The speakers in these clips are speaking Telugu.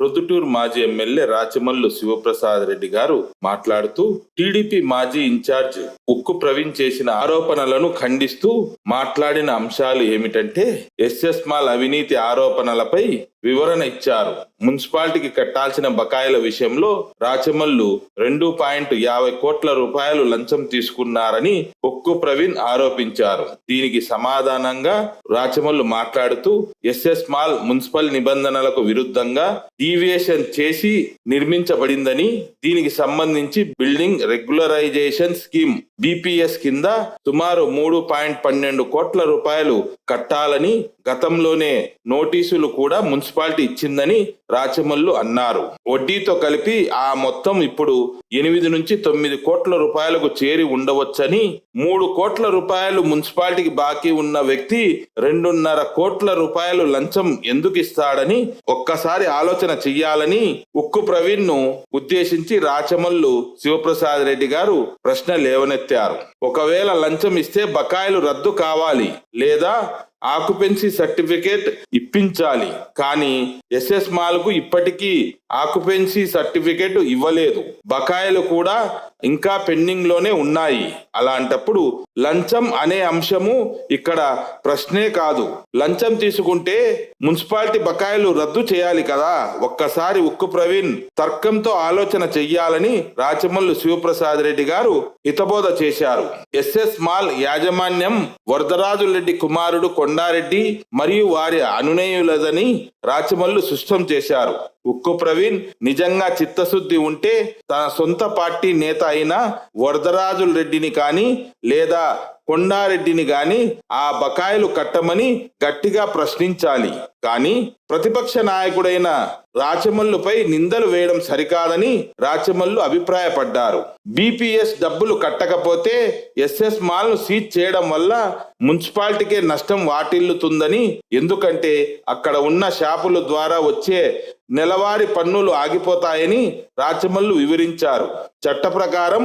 ప్రొద్దుటూరు మాజీ ఎమ్మెల్యే రాచమల్లు శివప్రసాద్ రెడ్డి గారు మాట్లాడుతూ టీడీపీ మాజీ ఇన్ఛార్జ్ ఉక్కు ప్రవీణ్ చేసిన ఆరోపణలను ఖండిస్తూ మాట్లాడిన అంశాలు ఏమిటంటే ఎస్ఎస్ మాల్ అవినీతి ఆరోపణలపై వివరణ ఇచ్చారు. మున్సిపాలిటీకి కట్టాల్సిన బకాయిల విషయంలో రాచమల్లు 2.50 కోట్ల రూపాయలు లంచం తీసుకున్నారని ఉక్కు ప్రవీణ్ ఆరోపించారు. దీనికి సమాధానంగా రాచమల్లు మాట్లాడుతూ ఎస్ఎస్ మాల్ మున్సిపల్ నిబంధనలకు విరుద్ధంగా డీవియేషన్ చేసి నిర్మించబడిందని, దీనికి సంబంధించి బిల్డింగ్ రెగ్యులరైజేషన్ స్కీమ్ బిపిఎస్ కింద సుమారు 3.12 కోట్ల రూపాయలు కట్టాలని గతంలోనే నోటీసులు కూడా మున్సిపాలిటీ ఇచ్చిందని రాచమల్లు అన్నారు. వడ్డీతో కలిపి ఆ మొత్తం ఇప్పుడు 8 నుంచి 9 కోట్ల రూపాయలకు చేరి ఉండవచ్చని, 3 కోట్ల రూపాయలు మున్సిపాలిటీకి బాకీ ఉన్న వ్యక్తి 2.5 కోట్ల రూపాయలు లంచం ఎందుకు ఇస్తాడని ఒక్కసారి ఆలోచన చెయ్యాలని ఉక్కు ప్రవీణ్ ను ఉద్దేశించి రాచమల్లు శివప్రసాద్ రెడ్డి గారు ప్రశ్న లేవనెత్తారు. ఒకవేళ లంచం ఇస్తే బకాయిలు రద్దు కావాలి లేదా ఆక్యుపెన్సీ సర్టిఫికేట్ ఇప్పించాలి. కానీ ఎస్ఎస్ మాల్ కు ఇప్పటికీ ఆక్యుపెన్సీ సర్టిఫికేట్ ఇవ్వలేదు. బకాయిలు కూడా ఇంకా పెండింగ్ లోనే ఉన్నాయి. అలాంటప్పుడు లంచం అనే అంశము ఇక్కడ ప్రశ్నే కాదు. లంచం తీసుకుంటే మున్సిపాలిటీ బకాయిలు రద్దు చేయాలి కదా. ఒక్కసారి ఉక్కు ప్రవీణ్ తర్కంతో ఆలోచన చెయ్యాలని రాచమల్లు శివప్రసాద్ రెడ్డి గారు హితబోధ చేశారు. ఎస్ఎస్ మాల్ యాజమాన్యం వరదరాజులరెడ్డి కుమారుడు కొండారెడ్డి మరియు వారి అనునేయులదని రాచమల్లు స్పష్టం చేశారు. ఉక్కు ప్రవీణ్ నిజంగా చిత్తశుద్ధి ఉంటే తన సొంత పార్టీ నేత అయిన వరదరాజుల రెడ్డిని కానీ లేదా కొండారెడ్డిని గాని ఆ బకాయిలు కట్టమని గట్టిగా ప్రశ్నించాలి. కానీ ప్రతిపక్ష నాయకుడైన రాచమల్లుపై నిందలు వేయడం సరికాదని రాచమల్లు అభిప్రాయపడ్డారు. బిపిఎస్ డబ్బులు కట్టకపోతే ఎస్ఎస్ మాల్ ను సీజ్ చేయడం వల్ల మున్సిపాలిటీకే నష్టం వాటిల్లుతుందని, ఎందుకంటే అక్కడ ఉన్న షాపుల ద్వారా వచ్చే నెలవారీ పన్నులు ఆగిపోతాయని రాచమల్లు వివరించారు. చట్ట ప్రకారం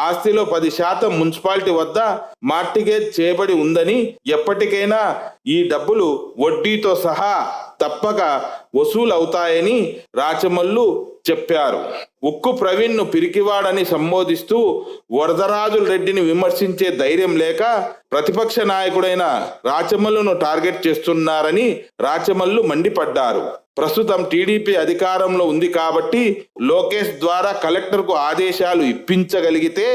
ఆస్తిలో 10% మున్సిపాలిటీ వద్ద మార్టిగేజ్ చేయబడి ఉందని, ఎప్పటికైనా ఈ డబ్బులు వడ్డీతో సహా తప్పక వసూలు అవుతాయని రాచమల్లు చెప్పారు. ఉక్కు ప్రవీణ్ ను పిరికివాడని సంబోధిస్తూ వరదరాజుల రెడ్డిని విమర్శించే ధైర్యం లేక ప్రతిపక్ష నాయకుడైన రాచమల్లును టార్గెట్ చేస్తున్నారని రాచమల్లు మండిపడ్డారు. ప్రస్తుతం టీడీపీ అధికారంలో ఉంది కాబట్టి లోకేష్ ద్వారా కలెక్టర్కు ఆదేశాలు ఇప్పించగలిగితే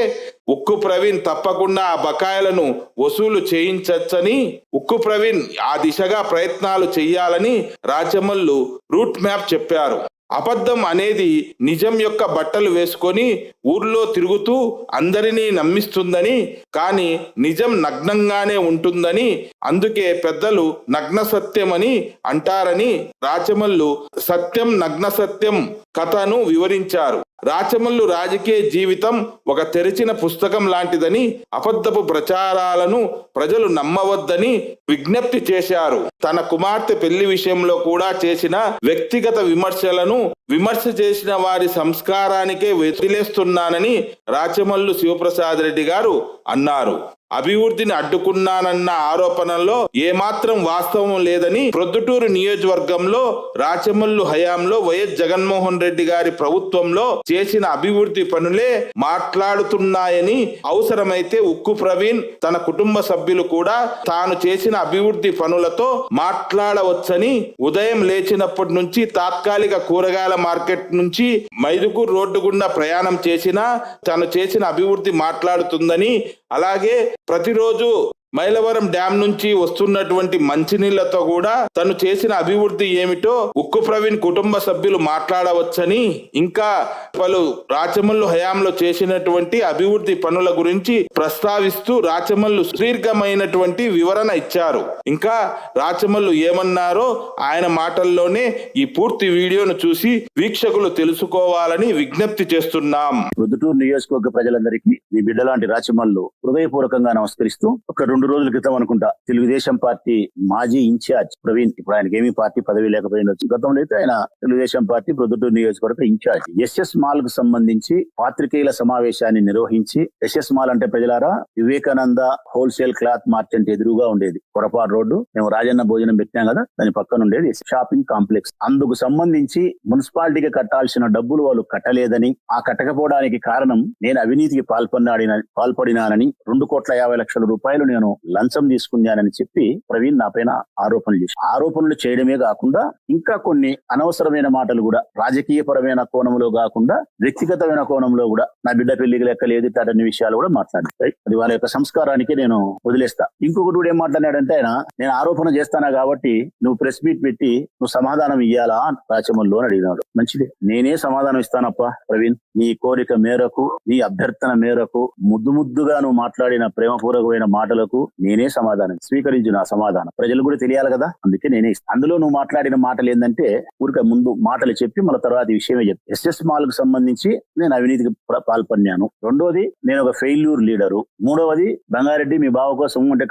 ఉక్కు ప్రవీణ్ తప్పకుండా ఆ బకాయిలను వసూలు చేయించచ్చని, ఉక్కు ప్రవీణ్ ఆ దిశగా ప్రయత్నాలు చేయాలని రాచమల్లు రూట్ మ్యాప్ చెప్పారు. అబద్ధం అనేది నిజం యొక్క బట్టలు వేసుకొని ఊర్లో తిరుగుతూ అందరినీ నమ్మిస్తుందని, కానీ నిజం నగ్నంగానే ఉంటుందని, అందుకే పెద్దలు నగ్న సత్యం అని అంటారని రాచమల్లు సత్యం నగ్న సత్యం కథను వివరించారు. రాచమల్లు రాజకీయ జీవితం ఒక తెరిచిన పుస్తకం లాంటిదని, అబద్ధపు ప్రచారాలను ప్రజలు నమ్మవద్దని విజ్ఞప్తి చేశారు. తన కుమార్తె పెళ్లి విషయంలో కూడా చేసిన వ్యక్తిగత విమర్శలను విమర్శ చేసిన వారి సంస్కారానికే వదిలేస్తున్నానని రాచమల్లు శివప్రసాద్ రెడ్డి గారు అన్నారు. అభివృద్ధిని అడ్డుకున్నానన్న ఆరోపణల్లో ఏమాత్రం వాస్తవం లేదని, ప్రొద్దుటూరు నియోజకవర్గంలో రాచమల్లు హయాంలో వైఎస్ జగన్మోహన్ రెడ్డి గారి ప్రభుత్వంలో చేసిన అభివృద్ధి పనులే మాట్లాడుతున్నాయని, అవసరమైతే ఉక్కు ప్రవీణ్ తన కుటుంబ సభ్యులు కూడా తాను చేసిన అభివృద్ధి పనులతో మాట్లాడవచ్చని, ఉదయం లేచినప్పటి నుంచి తాత్కాలిక కూరగాయల మార్కెట్ నుంచి మైదుకూరు రోడ్డు గుండా ప్రయాణం చేసినా తను చేసిన అభివృద్ధి మాట్లాడుతుందని, అలాగే ప్రతిరోజు మైలవరం డ్యాం నుంచి వస్తున్నటువంటి మంచినీళ్లతో కూడా తను చేసిన అభివృద్ధి ఏమిటో ఉక్కు ప్రవీణ్ కుటుంబ సభ్యులు మాట్లాడవచ్చని, ఇంకా పలు రాచమల్లు హయాంలో చేసినటువంటి అభివృద్ధి పనుల గురించి ప్రస్తావిస్తూ రాచమల్లు సుదీర్ఘమైనటువంటి వివరణ ఇచ్చారు. ఇంకా రాచమల్లు ఏమన్నారో ఆయన మాటల్లోనే ఈ పూర్తి వీడియోను చూసి వీక్షకులు తెలుసుకోవాలని విజ్ఞప్తి చేస్తున్నాం. ప్రొద్దుటూరు నియోజకవర్గ ప్రజలందరికీ మీ బిడ్డలాంటి రాచమల్లు హృదయపూర్వకంగా నమస్కరిస్తూ ఒక 2 2 రోజుల క్రితం అనుకుంటా తెలుగుదేశం పార్టీ మాజీ ఇన్ఛార్జ్ ప్రవీణ్, ఇప్పుడు ఆయనకి ఏమీ పార్టీ పదవి లేకపోయినొచ్చు, గతంలో అయితే ఆయన తెలుగుదేశం పార్టీ ప్రొద్దుటూరు నియోజకవర్గ ఇన్ఛార్జ్, ఎస్ఎస్ మాల్ కు సంబంధించి పాత్రికేయుల సమావేశాన్ని నిర్వహించి, ఎస్ఎస్ మాల్ అంటే ప్రజలారా వివేకానంద హోల్సేల్ క్లాత్ మార్కెట్ ఎదురుగా ఉండేది పొరపాటు రోడ్డు, మేము రాజన్న భోజనం పెట్టినాం కదా దాని పక్కన ఉండేది షాపింగ్ కాంప్లెక్స్. అందుకు సంబంధించి మున్సిపాలిటీకి కట్టాల్సిన డబ్బులు వాళ్ళు కట్టలేదని, ఆ కట్టకపోవడానికి కారణం నేను అవినీతికి పాల్పడినానని 2,50,00,000 రూపాయలు నేను లంచం తీసుకున్నానని చెప్పి ప్రవీణ్ నా పైన ఆరోపణలు చేయడమే కాకుండా ఇంకా కొన్ని అనవసరమైన మాటలు కూడా రాజకీయపరమైన కోణంలో కాకుండా వ్యక్తిగతమైన కోణంలో కూడా నా బిడ్డ పెళ్లికి లెక్కలేదు అన్ని విషయాలు కూడా మాట్లాడారు. అది వాళ్ళ యొక్క సంస్కారానికి నేను వదిలేస్తా. ఇంకొకటి కూడా ఏం మాట్లాడాడంటే ఆయన, నేను ఆరోపణ చేస్తానా కాబట్టి నువ్వు ప్రెస్ మీట్ పెట్టి నువ్వు సమాధానం ఇయ్యాలా రాచమల్లో అని అడిగినాడు. మంచిదే, నేనే సమాధానం ఇస్తానప్ప ప్రవీణ్, నీ కోరిక మేరకు, నీ అభ్యర్థన మేరకు, ముద్దుగా నువ్వు మాట్లాడిన ప్రేమపూర్వకమైన మాటలకు నేనే సమాధానం స్వీకరించు. నా సమాధానం ప్రజలు కూడా తెలియాలి కదా, అందుకే నేనే ఇస్తాను. అందులో నువ్వు మాట్లాడిన మాటలు ఏంటంటే ఊరిక ముందు మాటలు చెప్పి మళ్ళీ తర్వాత ఈ విషయమే చెప్పి, ఎస్ఎస్ మాల్ కు సంబంధించి నేను అవినీతికి పాల్పడినాను, రెండోది నేను ఒక ఫెయిల్యూర్ లీడరు, మూడవది బంగారెడ్డి మీ బావ కోసం అంటే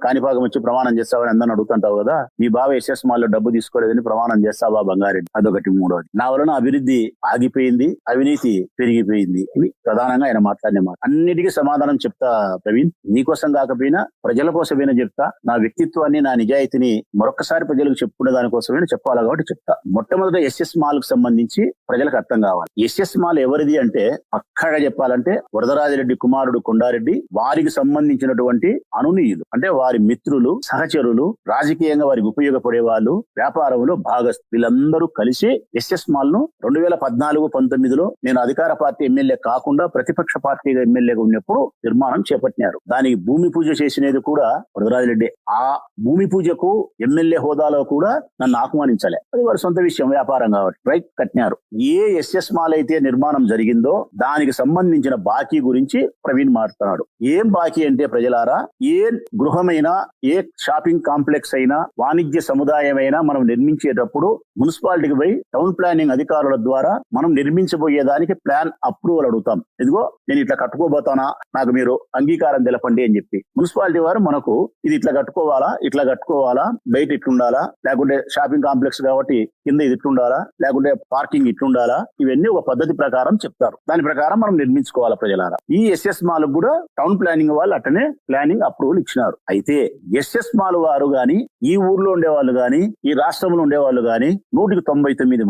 కాణిపాకం వచ్చి ప్రమాణం చేస్తావని అందరిని అడుగుతుంటావు కదా, మీ బావ ఎస్ఎస్ మాల్ లో డబ్బు తీసుకోలేదని ప్రమాణం చేస్తావా బంగారెడ్డి, అదొకటి. మూడవది నా వలన అభివృద్ధి ఆగిపోయింది, అవినీతి పెరిగిపోయింది. ఇవి ప్రధానంగా ఆయన మాట్లాడిన మాట. అన్నిటికీ సమాధానం చెప్తా ప్రవీణ్, నీకోసం కాకపోయినా ప్రజల కోసమైనా చెప్తా. నా వ్యక్తిత్వాన్ని, నా నిజాయితీని మరొకసారి ప్రజలకు చెప్పుకునే దానికోసమైనా చెప్పాలి కాబట్టి చెప్తా. మొట్టమొదట ఎస్ఎస్ మాల్ కు సంబంధించి ప్రజలకు అర్థం కావాలి. ఎస్ఎస్ మాల్ ఎవరిది అంటే పక్కాగా చెప్పాలంటే వరదరాజిరెడ్డి కుమారుడు కొండారెడ్డి వారికి సంబంధించినటువంటి అనునీయులు, అంటే వారి మిత్రులు, సహచరులు, రాజకీయంగా వారికి ఉపయోగపడే వాళ్ళు, వ్యాపారంలో భాగస్థులు, వీళ్ళందరూ కలిసి ఎస్ఎస్ మాల్ ను 2014-19లో నేను అధికార పార్టీ ఎమ్మెల్యే కాకుండా ప్రతిపక్ష పార్టీగా ఎమ్మెల్యేగా ఉన్నప్పుడు నిర్మాణం చేపట్టినారు. దానికి భూమి పూజ చేసినది కూడా వరదరాజిరెడ్డి. ఆ భూమి పూజకు ఎమ్మెల్యే హోదాలో కూడా నన్ను ఆహ్వానించలే, అది వారి సొంత విషయం, వ్యాపారం కాబట్టి రైట్ కట్టినారు. ఏ ఎస్ఎస్ మాల్ అయితే నిర్మాణం జరిగిందో దానికి సంబంధించిన బాకీ గురించి ప్రవీణ్ మాట్లాడుతున్నాడు. ఏం బాకీ అంటే ప్రజలారా, ఏ గృహమైనా, ఏ షాపింగ్ కాంప్లెక్స్ అయినా, వాణిజ్య సముదాయం అయినా మనం నిర్మించేటప్పుడు మున్సిపాలిటీకి పోయి టౌన్ ప్లానింగ్ అధికారుల ద్వారా మనం నిర్మించబోయేదానికి ప్లాన్ అప్రూవల్ అడుగుతాం. ఇదిగో నేను ఇట్లా కట్టుకోబోతానా, నాకు మీరు అంగీకారం తెలపండి అని చెప్పి మున్సిపాలిటీ వారు మనకు ఇది ఇట్లా కట్టుకోవాలా, బయట ఇట్లుండాలా, లేకుంటే షాపింగ్ కాంప్లెక్స్ కాబట్టి కింద ఇది ఇట్లుండాలా, లేకుంటే పార్కింగ్ ఇట్లుండాలా, ఇవన్నీ ఒక పద్ధతి ప్రకారం చెప్తారు. దాని ప్రకారం మనం నిర్మించుకోవాలా ప్రజలారా. ఈ ఎస్ఎస్ మాల్ కూడా టౌన్ ప్లానింగ్ వాళ్ళు అట్టనే ప్లానింగ్ అప్రూవల్ ఇచ్చినారు. అయితే ఎస్ఎస్ మాల్ వారు గాని, ఈ ఊర్లో ఉండేవాళ్ళు గాని, ఈ రాష్ట్రంలో ఉండేవాళ్ళు గాని 199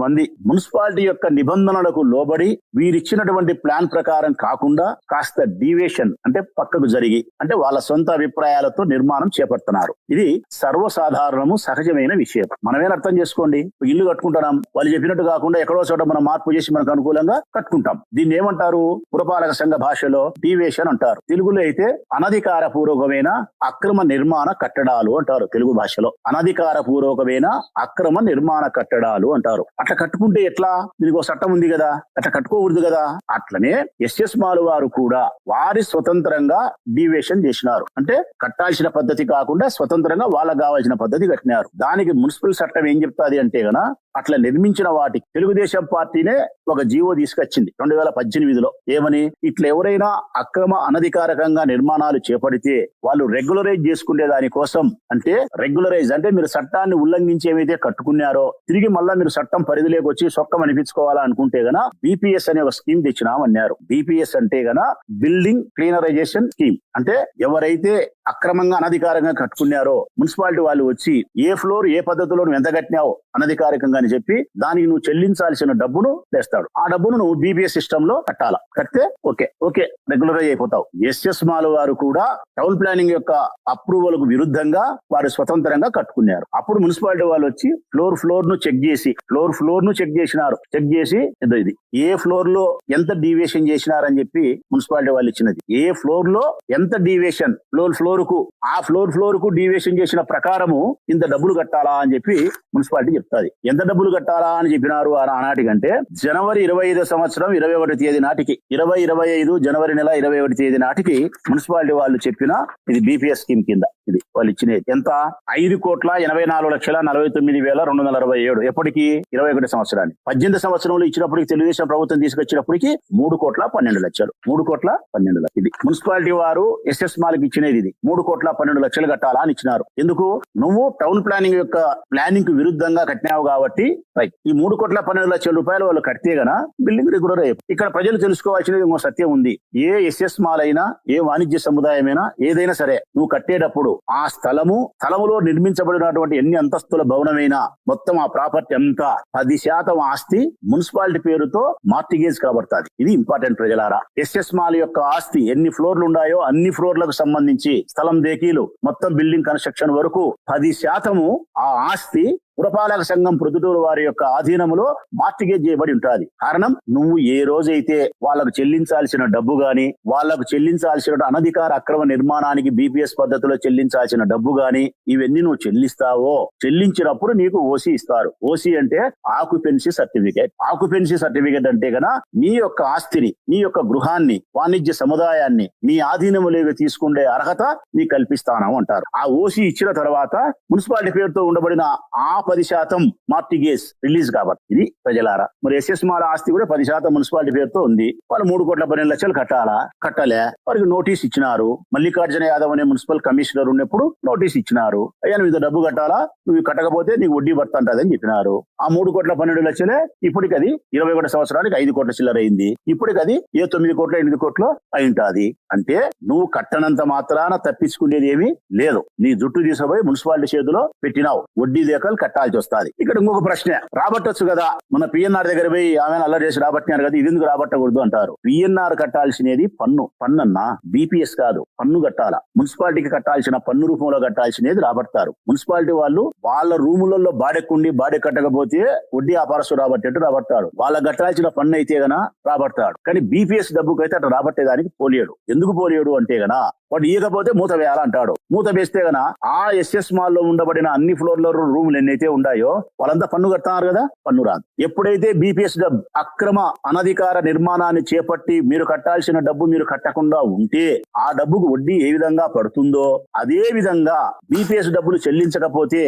మంది మున్సిపాలిటీ యొక్క నిబంధనలకు లోబడి వీరిచ్చినటువంటి ప్లాన్ ప్రకారం కాకుండా కాస్త డీవియేషన్ అంటే పక్కకు జరిగి, అంటే వాళ్ళ సొంత అభిప్రాయాలతో నిర్మాణం చేపడుతున్నారు. ఇది సర్వసాధారణము, సహజమైన విషయం. మనమేం అర్థం చేసుకోండి, ఇల్లు కట్టుకుంటున్నాం, వాళ్ళు చెప్పినట్టు కాకుండా ఎక్కడో చోట మనం మార్పు చేసి మనకు అనుకూలంగా కట్టుకుంటాం. దీన్ని ఏమంటారు, పురపాలక సంఘ భాషలో డీవియేషన్ అంటారు. తెలుగులో అయితే అనధికార పూర్వకమైన అక్రమ నిర్మాణ కట్టడాలు అంటారు. తెలుగు భాషలో అనధికార పూర్వకమైన అక్రమ నిర్మాణ కట్టడాలు అంటారు. అట్లా కట్టుకుంటే ఎట్లా, దీనికి ఒక చట్టం ఉంది కదా, అట్లా కట్టుకోకూడదు కదా. అట్లనే ఎస్ఎస్ మాల్ వారు కూడా వారి స్వతంత్రంగా డీవియేషన్ చేసినారు. అంటే కట్టాల్సిన పద్ధతి కాకుండా స్వతంత్రంగా వాళ్ళకి కావాల్సిన పద్ధతి కట్టినారు. దానికి మున్సిపల్ చట్టం ఏం చెప్తాది అంటే గనా, అట్లా నిర్మించిన వాటికి తెలుగుదేశం పార్టీనే ఒక జీవో తీసుకొచ్చింది 2018లో. ఏమని, ఇట్లా ఎవరైనా అక్రమ అనధికారకంగా నిర్మాణాలు చేపడితే వాళ్ళు రెగ్యులరైజ్ చేసుకునే దానికోసం, అంటే రెగ్యులరైజ్ అంటే మీరు చట్టాన్ని ఉల్లంఘించి ఏమైతే కట్టుకున్నారో తిరిగి మళ్ళా మీరు చట్టం పరిధిలోకి వచ్చి సొక్కం అనిపించుకోవాలా అనుకుంటే గన బీపీఎస్ అనే ఒక స్కీమ్ తెచ్చినామన్నారు. బీపీఎస్ అంటే గన బిల్డింగ్ క్లీనరైజేషన్ స్కీమ్. అంటే ఎవరైతే అక్రమంగా అనధికారంగా కట్టుకున్నారో మున్సిపాలిటీ వాళ్ళు వచ్చి ఏ ఫ్లోర్ ఏ పద్ధతిలో నువ్వు ఎంత కట్టినావో అనధికారికంగా అని చెప్పి దానికి నువ్వు చెల్లించాల్సిన డబ్బును తెస్తాడు. ఆ డబ్బును నువ్వు బీపీఎస్ సిస్టమ్ లో కట్టాలా. కడితే ఓకే రెగ్యులరైజ్ అయిపోతావు. ఎస్ఎస్ మాల్ వారు కూడా టౌన్ ప్లానింగ్ యొక్క అప్రూవల్ కు విరుద్ధంగా వారు స్వతంత్రంగా కట్టుకున్నారు. అప్పుడు మున్సిపాలిటీ వాళ్ళు వచ్చి ఫ్లోర్ ను చెక్ చేసినారు. చెక్ చేసి ఇది ఏ ఫ్లోర్ లో ఎంత డీవియేషన్ చేసినారని చెప్పి మున్సిపాలిటీ వాళ్ళు ఇచ్చినది. ఏ ఫ్లోర్ లో ఎంత డీవియేషన్, ఆ ఫ్లోర్ కు డీవియేషన్ చేసిన ప్రకారము ఇంత డబ్బులు కట్టాలా అని చెప్పి మున్సిపాలిటీ చెప్తాది. ఎంత డబ్బులు కట్టాలా అని చెప్పినారు ఆనాటికంటే జనవరి 25 సంవత్సరం 21 తేదీ నాటికి 2025 జనవరి నెల 21 తేదీ నాటికి మున్సిపాలిటీ వాళ్ళు చెప్పిన ఇది బీపీఎస్ స్కీమ్ కింద ఇది వాళ్ళు ఇచ్చినది ఎంత? 5,84,49,267. ఎప్పటికి? 21 సంవత్సరానికి. 18 సంవత్సరంలో ఇచ్చినప్పటికి తెలుగుదేశం ప్రభుత్వం తీసుకొచ్చినప్పటికి 3,12,00,000. 3,12,00,000. ఇది మున్సిపాలిటీ వారు ఎస్ఎస్ మాల్కి ఇచ్చినది. ఇది 3,12,00,000 కట్టాలా అని ఇచ్చినారు. ఎందుకు? నువ్వు టౌన్ ప్లానింగ్ యొక్క ప్లానింగ్ కు విరుద్ధంగా కట్టినావు కాబట్టి రైట్. ఈ 3,12,00,000 రూపాయలు వాళ్ళు కడితే గనా బిల్డింగ్ రెగ్యులర్ అయ్యి. ఇక్కడ ప్రజలు తెలుసుకోవాల్సినది ఇంకో సత్యం ఉంది. ఏ ఎస్ఎస్ మాల్ అయినా, ఏ వాణిజ్య సముదాయమైనా, ఏదైనా సరే నువ్వు కట్టేటప్పుడు ఆ స్థలములో నిర్మించబడినటువంటి ఎన్ని అంతస్తుల భవనమైనా మొత్తం ఆ ప్రాపర్టీ అంతా 10% ఆస్తి మున్సిపాలిటీ పేరుతో మార్టిగేజ్ కాబడుతుంది. ఇది ఇంపార్టెంట్ ప్రజలారా. ఎస్ఎస్ మాల్ యొక్క ఆస్తి ఎన్ని ఫ్లోర్లు ఉన్నాయో అన్ని ఫ్లోర్లకు సంబంధించి స్థలం దేకీలు మొత్తం బిల్డింగ్ కన్స్ట్రక్షన్ వరకు 10% ఆ ఆస్తి పురపాలక సంఘం ప్రొద్దుటూరు వారి యొక్క ఆధీనంలో మార్టిగేజ్ చేయబడి ఉంటుంది. కారణం, నువ్వు ఏ రోజైతే వాళ్లకు చెల్లించాల్సిన డబ్బు గాని, వాళ్లకు చెల్లించాల్సిన అనధికార అక్రమ నిర్మాణానికి బీపీఎస్ పద్ధతిలో చెల్లించాల్సిన డబ్బు గాని ఇవన్నీ నువ్వు చెల్లిస్తావో, చెల్లించినప్పుడు నీకు ఓసీ ఇస్తారు. ఓసీ అంటే ఆక్యుపెన్సీ సర్టిఫికేట్. ఆక్యుపెన్సీ సర్టిఫికేట్ అంటే గన నీ యొక్క ఆస్తిని, నీ యొక్క గృహాన్ని, వాణిజ్య సముదాయాన్ని నీ ఆధీనంలోకి తీసుకునే అర్హత నీకు కల్పిస్తాను అంటారు. ఆ ఓసీ ఇచ్చిన తర్వాత మున్సిపాలిటీ పేరుతో ఉండబడిన ఆ 10% మార్టిగేజ్ రిలీజ్ కాబట్టి. ఇది ప్రజలారా. మరి ఎస్ఎస్ మాల్ ఆస్తి కూడా 10% మున్సిపాలిటీ పేరుతో ఉంది. వాళ్ళు 3,12,00,000 కట్టాలా? కట్టలే. వారికి నోటీస్ ఇచ్చినారు. మల్లికార్జున యాదవ్ అనే మున్సిపల్ కమిషనర్ ఉన్నప్పుడు నోటీస్ ఇచ్చినారు. అయ్యా నువ్వు డబ్బు కట్టాలా, నువ్వు కట్టకపోతే నీకు వడ్డీ పడుతుంటదని చెప్పినారు. ఆ 3,12,00,000 ఇప్పటికి అది 21 సంవత్సరానికి 5 కోట్ల చిల్లర అయింది. ఇప్పటికి అది 9 కోట్ల 8 కోట్లు అయి ఉంటుంది. అంటే నువ్వు కట్టనంత మాత్రాన తప్పించుకునేది ఏమీ లేదు. నీ జుట్టు తీసుకుపోయి మున్సిపాలిటీ చేతిలో పెట్టినావు, వడ్డీ దేకలు కట్టాల్సి వస్తుంది. ఇక్కడ ఇంకొక ప్రశ్న, రాబట్టొచ్చు కదా. మన పిఎన్ఆర్ దగ్గర పోయి ఆమె అల్లరి చేసి రాబట్టినారు కదా, ఇది ఎందుకు రాబట్టకూడదు అంటారు. పిఎన్ఆర్ కట్టాల్సినది పన్ను బీపీఎస్ కాదు, పన్ను కట్టాలా. మున్సిపాలిటీకి కట్టాల్సిన పన్ను రూపంలో కట్టాల్సినది రాబడతారు. మున్సిపాలిటీ వాళ్ళు వాళ్ళ రూములలో బాడెక్కుండి బాడె కట్టకపోతే వడ్డీ వ్యాపారస్తు రాబట్టేట్టు రాబడతాడు. వాళ్ళకి కట్టాల్సిన పన్ను అయితే గనా రాబడతాడు. కానీ బీపీఎస్ డబ్బుకైతే అట్లా రాబట్టేదానికి పోలేడు. ఎందుకు పోలేడు అంటే గనా వాడు ఇయ్యకపోతే మూత వేయాలంటాడు. మూత వేస్తే గన ఆ ఎస్ఎస్ మాల్ లో ఉండబడిన అన్ని ఫ్లోర్ల రూములు ఎన్నైతే ఉన్నాయో వాళ్ళంతా పన్ను కడుతున్నారు కదా, పన్ను రాదు. ఎప్పుడైతే బీపీఎస్ డబ్బు అక్రమ అనధికార నిర్మాణాన్ని చేపట్టి మీరు కట్టాల్సిన డబ్బు మీరు కట్టకుండా ఉంటే ఆ డబ్బుకు వడ్డీ ఏ విధంగా పడుతుందో అదే విధంగా బీపీఎస్ డబ్బులు చెల్లించకపోతే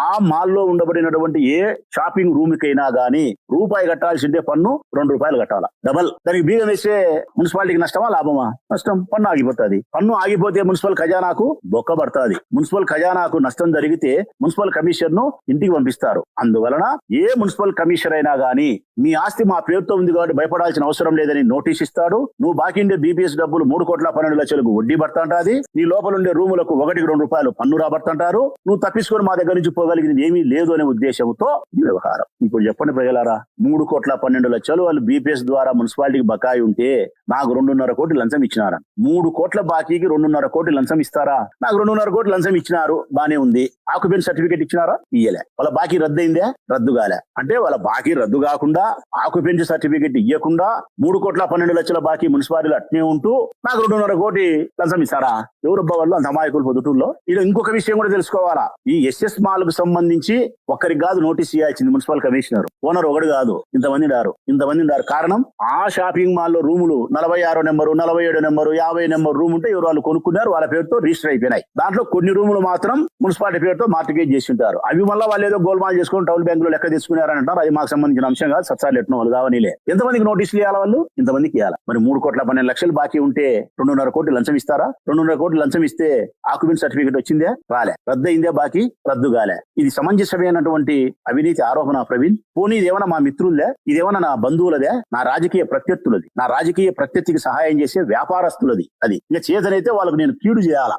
ఆ మాల్లో ఉండబడినటువంటి ఏ షాపింగ్ రూమ్ కైనా గానీ రూపాయి కట్టాల్సిందే పన్ను ₹2 కట్టాలా, డబల్. దానికి బీగం వేస్తే మున్సిపాలిటీకి నష్టమా లాభమా? నష్టం. పన్ను ఆగిపోతుంది. పన్ను ఆగిపోతే మున్సిపల్ ఖజానాకు బొక్కబడుతుంది. మున్సిపల్ ఖజానాకు నష్టం జరిగితే మున్సిపల్ కమిషనర్ ను ఇంటికి పంపిస్తారు. అందువలన ఏ మున్సిపల్ కమిషనర్ అయినా గానీ మీ ఆస్తి మా పేరుతో ఉంది కాబట్టి భయపడాల్సిన అవసరం లేదని నోటీస్ ఇస్తాడు. నువ్వు బాకీ ఉండే బీపీఎస్ డబ్బులు 3,12,00,000 వడ్డీ పడుతుంటది. నీ లోపల ఉండే రూములకు ₹1-2 పన్ను రాబడుతుంటారు. నువ్వు తప్పించుకొని మా దగ్గర నుంచి పోగలిగినది ఏమీ లేదు అనే ఉద్దేశంతో ఈ వ్యవహారం. ఇప్పుడు చెప్పండి ప్రజలారా, 3,12,00,000 వాళ్ళు బీపీఎస్ ద్వారా మున్సిపాలిటీకి బకాయి ఉంటే నాకు 2.5 కోట్లు లంచం ఇచ్చినారా? 3 కోట్ల బాకీకి 2.5 కోట్లు లంచం ఇస్తారా? నాకు 2.5 కోట్లు లంచం ఇచ్చినారు, బానే ఉంది. ఆక్యుపెన్సీ సర్టిఫికేట్ ఇచ్చినారా? ఇయ్యలే. వాళ్ళ బాకీ రద్దయిందే? రద్దు కాలే. అంటే వాళ్ళ బాకీ రద్దు కాకుండా ఆక్యుపెన్సీ సర్టిఫికేట్ ఇవ్వకుండా 3,12,00,000 బాకీ మున్సిపాలిటీలో అట్నే ఉంటూ నాకు 2.5 కోటి లంచం ఇస్తారా? ఎవరబ్బా వాళ్ళు అంత అమాయకులు పొద్దుటూరులో? ఇలా ఇంకొక విషయం కూడా తెలుసుకోవాలా. ఈ ఎస్ఎస్ మాల్ కు సంబంధించి ఒక్కరికి కాదు నోటీస్ ఇవ్వాల్సింది మున్సిపల్ కమిషనర్. ఓనర్ ఒకడు కాదు, ఇంతమంది ఉన్నారు. కారణం ఆ షాపింగ్ మాల్ లో రూములు 46 నెంబరు, 47 నెంబరు, 50 నెంబరు రూమ్ ఉంటే ఎవరు వాళ్ళు కొనుక్కున్నారు, వాళ్ళ పేరుతో రిజిస్టర్ అయిపోయినాయి. దాంట్లో కొన్ని రూములు మాత్రం మున్సిపాలిటీ పేరుతో మార్టిగేజ్ చేసి ఉంటారు. అవి మళ్ళీ వాళ్ళు ఏదో గోల్మాల్ చేసుకుని టౌన్ బ్యాంక్ లో లెక్క తీసుకున్నారని అంటారు. అది మాకు సంబంధించిన అంశం కాదు. సత్సాలు ఎట్టిన వాళ్ళు కావనిలే. ఎంతమందికి నోటీసులు ఇవ్వాలి? వాళ్ళు ఇంతమందికి ఇవ్వాలి. మరి 3,12,00,000 బాకీ ఉంటే 2.5 కోట్లు లంచం ఇస్తారా? 2.5 కోట్లు లంచం ఇస్తే ఆక్యుపెన్సీ సర్టిఫికేట్ వచ్చిందే? రాలే. రద్దయిందే బాకీ? రద్దు కాలే. ఇది సమంజసమైనటువంటి అవినీతి ఆరోపణ ప్రవీణ్. పోనీ ఇదేమన్నా మా మిత్రులదే, ఇదేమన్నా నా బంధువులదే, నా రాజకీయ ప్రత్యర్థులది, నా రాజకీయ ప్రత్యర్థికి సహాయం చేసే వ్యాపారస్తులది. అది ఇంకా చేతనైతే వాళ్ళకు నేను కీడు చేయాలా,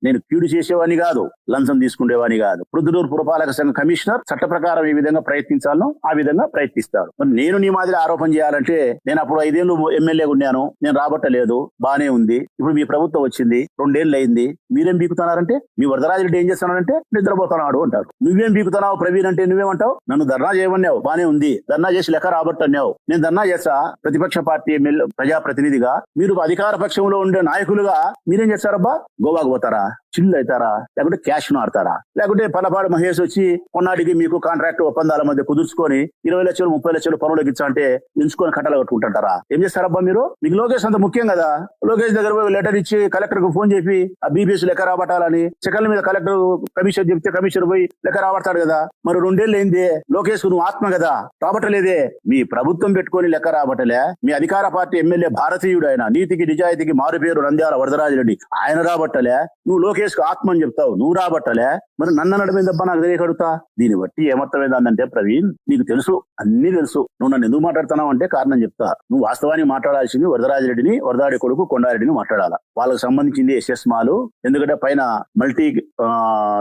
నేను కీడు చేసేవాడిని కాదు, లంచం తీసుకునేవాడిని కాదు. ప్రొద్దుటూరు పురపాలక సంఘ కమిషనర్ చట్ట ప్రకారం ఏ విధంగా ప్రయత్నించాలో ఆ విధంగా ప్రయత్నిస్తాడు. మరి నేను నీ మాదిరి ఆరోపణ చేయాలంటే నేను అప్పుడు 5 ఏళ్ళు ఎమ్మెల్యేగా ఉన్నాను, నేను రాబట్టలేదు, బానే ఉంది. ఇప్పుడు మీ ప్రభుత్వం వచ్చింది, 2 ఏళ్ళు అయింది, మీరేం బీకుతున్నారంటే మీ వరదరాజులు ఏం చేస్తున్నాడంటే నిద్రపోతున్నాడు అంటారు. నువ్వేం బీకుతున్నావు ప్రవీణ్ అంటే నువ్వేమంటావు? నన్ను ధర్నా చేయమన్నావు, బానే ఉంది, ధర్నా చేసి లెక్క రాబట్టన్నావు. నేను ధర్నా చేస్తా ప్రతిపక్ష పార్టీ ప్రజాప్రతినిధిగా, మీరు అధికార పక్షంలో ఉండే నాయకులుగా మీరేం చేస్తారబ్బా? గోవాకు పోతారా? చిల్లు అవుతారా, లేకుంటే క్యాష్ ను ఆడతారా? లేకుంటే పలపాడు మహేష్ వచ్చి కొన్నాడికి మీకు కాంట్రాక్ట్ ఒప్పందాల మధ్య కుదుర్చుకొని 20 లక్షలు 30 లక్షలు పనులకు ఇచ్చా నిలుచుకొని కట్టలు కట్టుకుంటారా? ఏం చేస్తారబ్బా మీరు? మీకు లోకేష్ అంత ముఖ్యం కదా. లోకేష్ దగ్గర పోయి లెటర్ ఇచ్చి కలెక్టర్ కు ఫోన్ చెప్పి ఆ బీపీఎస్ లెక్క రాబట్టాలని సెకండ్ల మీద కలెక్టర్ కమిషన్ చెప్తే కమిషనర్ పోయి లెక్క రాబడతాడు కదా. మరి 2 ఏళ్ళు అయింది, లోకేష్ నువ్వు ఆత్మ కదా, రాబట్టలేదే. మీ ప్రభుత్వం పెట్టుకొని లెక్క రాబట్టలే. మీ అధికార పార్టీ ఎమ్మెల్యే భారతీయుడు, ఆయన నీతికి నిజాయితీకి మారుపేరు నంద్యాల వరదరాజిరెడ్డి, ఆయన రాబట్టలే. నువ్వు లోకేష్ కు ఆత్మ అని చెప్తావు, నువ్వు రాబట్టలే. మరి నన్ను నడమైందబ్బా నాకు తెలియకడుగుతా. దీన్ని బట్టి ఏమర్థమైందంటే ప్రవీణ్, నీకు తెలుసు, అన్ని తెలుసు. నువ్వు నన్ను ఎందుకు మాట్లాడుతున్నావు అంటే కారణం చెప్తా. నువ్వు వాస్తవాన్ని మాట్లాడాల్సింది వరదరాజిరెడ్డిని, వరదాడి కొడుకు కొండారెడ్డిని మాట్లాడాలా. వాళ్ళకి సంబంధించింది ఎస్ఎస్ మాల్. ఎందుకంటే పైన మల్టీ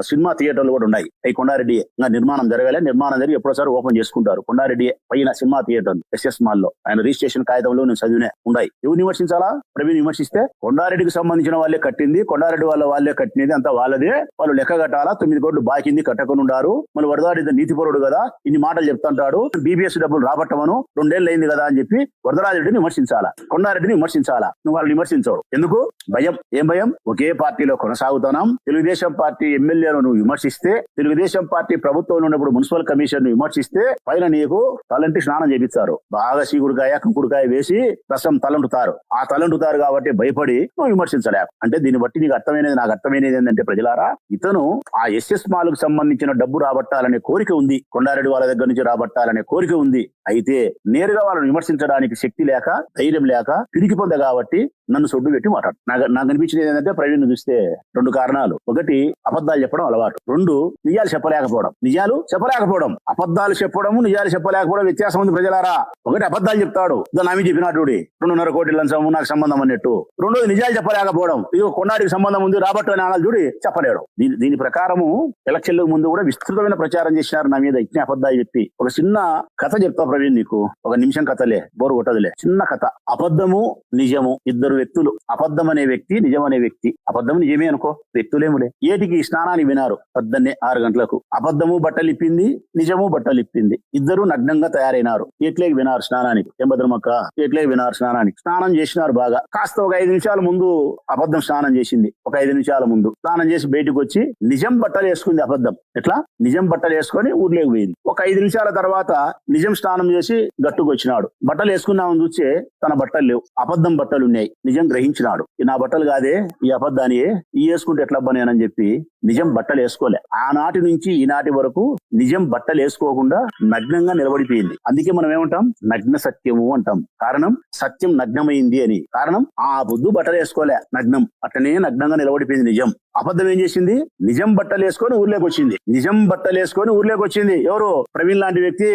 సినిమా థియేటర్లు కూడా ఉన్నాయి. అవి కొండారెడ్డి ఇంకా నిర్మాణం జరగాలి. నిర్మాణం జరిగి ఎప్పుడోసారి ఓపెన్ చేసుకుంటారు. కొండారెడ్డి పైన సినిమా థియేటర్ ఎస్ఎస్ మాల్ లో ఆయన రిజిస్ట్రేషన్ కాగితంలో నేను చదివినే ఉన్నాయి. ఎవరు విమర్శించాలా? ప్రవీణ్ విమర్శిస్తే కొండారెడ్డికి సంబంధించిన వాళ్ళే కట్టింది, కొండారెడ్డి వాళ్ళే కట్టినది అంతా వాళ్ళదే. వాళ్ళు లెక్క కట్టాలా. 9 కోట్లు బాకింది కట్టకుండా ఉన్నారు. మళ్ళీ వరదాడి నీతిపరుడు కదా, ఇన్ని మాటలు చెప్తుంటాడు. బీబీఎస్ డబ్బులు రాబట్టమను 2 ఏళ్ళు అయింది కదా అని చెప్పి వరదరాజిరెడ్డిని విమర్శించాలా, కొండారెడ్డిని విమర్శించాలా. నువ్వు వాళ్ళు విమర్శించవు ఎందుకు? భయం. ఏం భయం? ఒకే పార్టీలో కొనసాగుతున్నాం. తెలుగుదేశం పార్టీ ఎమ్మెల్యేను నువ్వు విమర్శిస్తే, తెలుగుదేశం పార్టీ ప్రభుత్వంలో ఉన్నప్పుడు మున్సిపల్ కమిషన్ ను విమర్శిస్తే పైన నీకు తలంటి స్నానం చేపిస్తారు. బాగా సీగుడుకాయ కంకుడుకాయ వేసి రసం తలంటుతారు. ఆ తలంటుతారు కాబట్టి భయపడి నువ్వు విమర్శించలే. అంటే దీన్ని బట్టి నీకు అర్థమైనది, నాకు అర్థమైనది ఏంటంటే ప్రజలారా, ఇతను ఆ ఎస్ఎస్ మాల్ కు సంబంధించిన డబ్బు రాబట్టాలనే కోరిక ఉంది, కొండారెడ్డి వాళ్ళ దగ్గర నుంచి రాబట్టాలనే కోరిక ఉంది. అయితే నేరుగా వాళ్ళని విమర్శించడానికి శక్తి లేక, ధైర్యం లేక పిరికి పొంద కాబట్టి నన్ను సొడ్డు పెట్టి మాట్లాడు. నాకు అనిపించింది ఏంటంటే ప్రవీణ్ చూస్తే 2 కారణాలు. ఒకటి, అబద్ధాలు చెప్పడం అలవాటు. 2, నిజాలు చెప్పలేకపోవడం. అబద్ధాలు చెప్పడం, నిజాలు చెప్పలేకపోవడం వ్యత్యాసం ఉంది ప్రజలారా. ఒకటి అబద్ధాలు చెప్తాడు, నమ్మి చెప్పినట్టు 2.5 కోట్ల లంచం నాకు సంబంధం అన్నట్టు. 2వది నిజాలు చెప్పలేకపోవడం. ఇది కొండాడికి సంబంధం ఉంది రాబట్టు అనే ఆనాలు చూడి చెప్పలేడు. దీని ప్రకారము ఎలక్షన్ల ముందు కూడా విస్తృతమైన ప్రచారం చేసినారు నా మీద ఇచ్చిన అబద్ధాలు చెప్పి. ఒక చిన్న కథ చెప్తా ప్రవీణ్ నీకు, 1 నిమిషం కథలే, బోరు కొట్టదులే. చిన్న కథ. అబద్ధము నిజము, 2 వ్యక్తులు. అబద్ధం అనే వ్యక్తి, నిజం అనే వ్యక్తి. అబద్ధం నిజమే అనుకో, వ్యక్తులేములే. ఏటికి స్నానానికి వినారు పొద్దున్నే 6 గంటలకు. అబద్ధము బట్టలు ఇప్పింది, నిజము బట్టలు ఇప్పింది. 2 నగ్నంగా తయారైనారు. ఎట్లేకి వినారు స్నానానికి, ఎంబద్రమక్క ఎట్లేకి వినారు స్నానానికి. స్నానం చేసినారు బాగా. కాస్త ఒక 5 నిమిషాల ముందు అబద్ధం స్నానం చేసింది. ఒక 5 నిమిషాల ముందు స్నానం చేసి బయటకు వచ్చి నిజం బట్టలు వేసుకుంది అబద్ధం. ఎట్లా? నిజం బట్టలు వేసుకొని ఊర్లోకి పోయింది. ఒక 5 నిమిషాల తర్వాత నిజం స్నానం చేసి గట్టుకు వచ్చినాడు. బట్టలు వేసుకున్నామని చూస్తే తన బట్టలు లేవు, అబద్ధం బట్టలు ఉన్నాయి. నిజం గ్రహించినాడు, నా బట్టలు కాదే, ఈ అబద్ధాన్ని ఈ వేసుకుంటే ఎట్లా అబ్బనేనని చెప్పి నిజం బట్టలు వేసుకోలే. ఆనాటి నుంచి ఈనాటి వరకు నిజం బట్టలు వేసుకోకుండా నగ్నంగా నిలబడిపోయింది. అందుకే మనం ఏమంటాం? నగ్న సత్యము అంటాం. కారణం సత్యం నగ్నమైంది అని. కారణం ఆ బుద్ధు బట్టలు వేసుకోలే, నగ్నం. అట్టనే నగ్నంగా నిలబడిపోయింది నిజం. అబద్ధం ఏం చేసింది? నిజం బట్టలు వేసుకొని ఊర్లోకి వచ్చింది. నిజం బట్టలు వేసుకొని ఊర్లోకి వచ్చింది. ఎవరు? ప్రవీణ్ లాంటి వ్యక్తి,